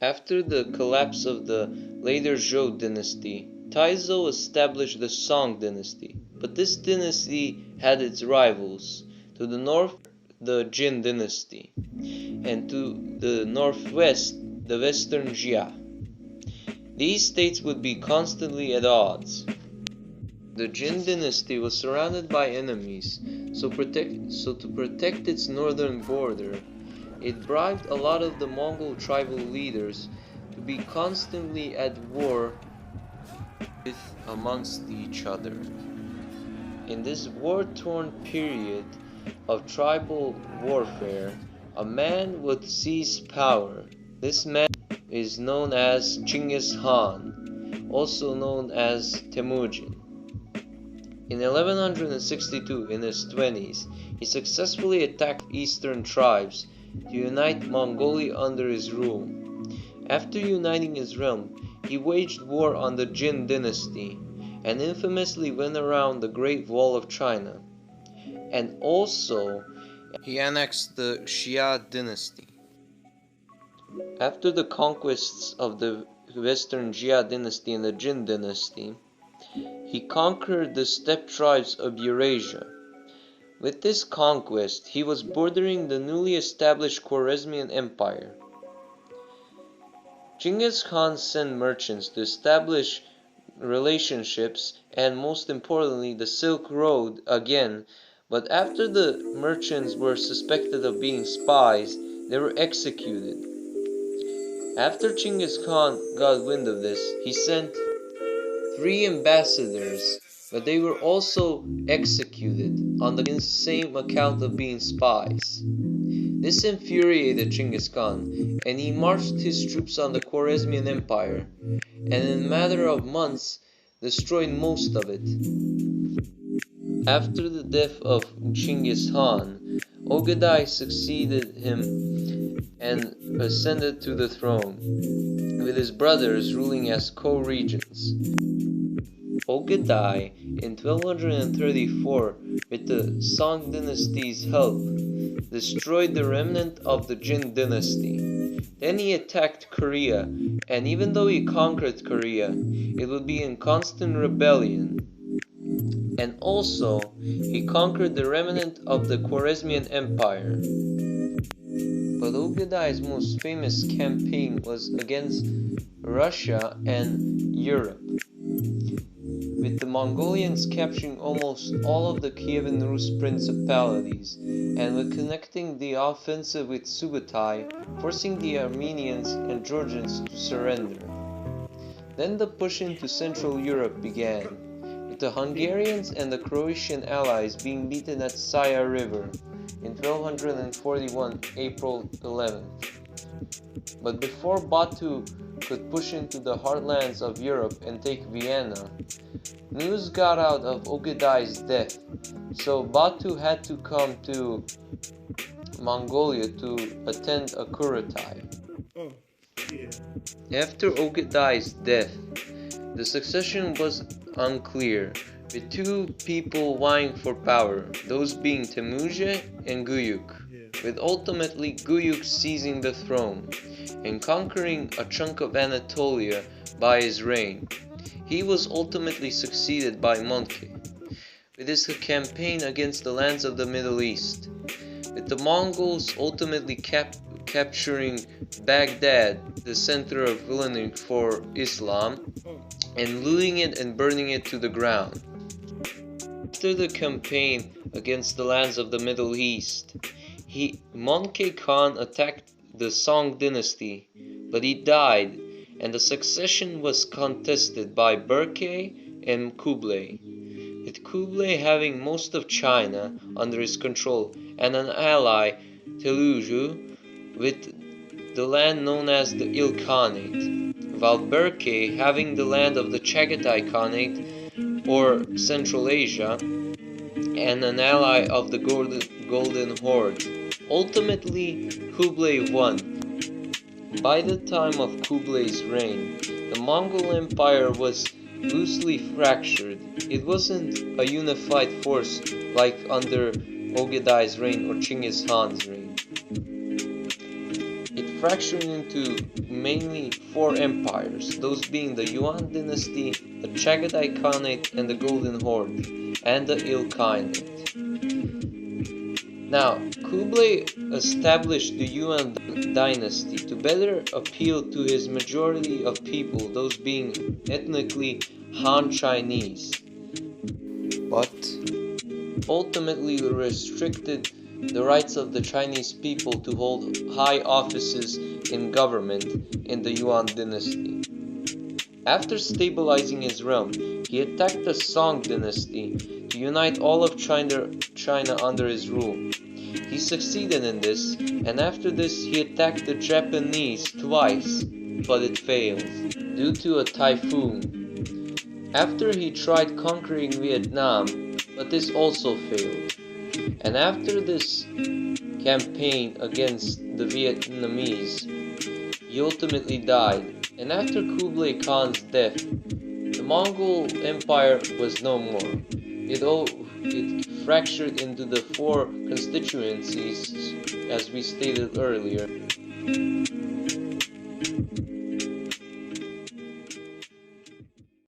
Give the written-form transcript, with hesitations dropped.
After the collapse of the later Zhou dynasty, Taizo established the Song dynasty, but this dynasty had its rivals. To the north, the Jin dynasty, and to the northwest, the Western Jia. These states would be constantly at odds. The Jin dynasty was surrounded by enemies, so to protect its northern border, it bribed a lot of the Mongol tribal leaders to be constantly at war amongst each other. In this war-torn period of tribal warfare, a man would seize power. This man is known as Chinggis Khan, also known as Temujin. In 1162, in his 20s, he successfully attacked eastern tribes to unite Mongolia under his rule. After uniting his realm, he waged war on the Jin dynasty and infamously went around the Great Wall of China. And also, he annexed the Xia dynasty. After the conquests of the Western Jia dynasty and the Jin dynasty, he conquered the steppe tribes of Eurasia. With this conquest, he was bordering the newly established Khwarezmian Empire. Chinggis Khan sent merchants to establish relationships and, most importantly, the Silk Road again, but after the merchants were suspected of being spies, they were executed. After Chinggis Khan got wind of this, he sent 3 ambassadors, but they were also executed on the same account of being spies. This infuriated Chinggis Khan, and he marched his troops on the Khwarezmian Empire, and in a matter of months destroyed most of it. After the death of Chinggis Khan, Ogedai succeeded him and ascended to the throne, with his brothers ruling as co-regents. Ogedai, in 1234, with the Song dynasty's help, destroyed the remnant of the Jin dynasty. Then he attacked Korea, and even though he conquered Korea, it would be in constant rebellion. And also, he conquered the remnant of the Khwarezmian Empire. But Ogedai's most famous campaign was against Russia and Europe, with the Mongolians capturing almost all of the Kievan Rus principalities, and with connecting the offensive with Sughotai, forcing the Armenians and Georgians to surrender. Then the push into Central Europe began, with the Hungarians and the Croatian allies being beaten at Saya River in 1241, April 11th. But before Batu could push into the heartlands of Europe and take Vienna, news got out of Ogedai's death, so Batu had to come to Mongolia to attend a Kurotai. After Ogedai's death, the succession was unclear, with 2 people vying for power, those being Temujin and Guyuk, with ultimately Guyuk seizing the throne and conquering a chunk of Anatolia by his reign. He was ultimately succeeded by Mongol, with his campaign against the lands of the Middle East, with the Mongols ultimately capturing Baghdad, the center of villainy for Islam, and looting it and burning it to the ground. After the campaign against the lands of the Middle East, Mongol Khan attacked the Song dynasty, but he died, and the succession was contested by Berke and Kublai, with Kublai having most of China under his control and an ally, Telugu, with the land known as the Il Khanate, while Berke having the land of the Chagatai Khanate or Central Asia and an ally of the Golden Horde. Ultimately, Kublai won. By the time of Kublai's reign, the Mongol Empire was loosely fractured. It wasn't a unified force like under Ogedai's reign or Chinggis Khan's reign. It fracturing into mainly four empires, those being the Yuan dynasty, the Chagatai Khanate, and the Golden Horde, and the Il Khanate. Now, Kublai established the Yuan dynasty to better appeal to his majority of people, those being ethnically Han Chinese, but ultimately restricted the rights of the Chinese people to hold high offices in government in the Yuan dynasty. After stabilizing his realm, he attacked the Song dynasty to unite all of China under his rule. He succeeded in this, and after this he attacked the Japanese twice, but it failed due to a typhoon. After he tried conquering Vietnam, but this also failed. And after this campaign against the Vietnamese, he ultimately died. And after Kublai Khan's death, the Mongol Empire was no more. It fractured into the four constituencies, as we stated earlier.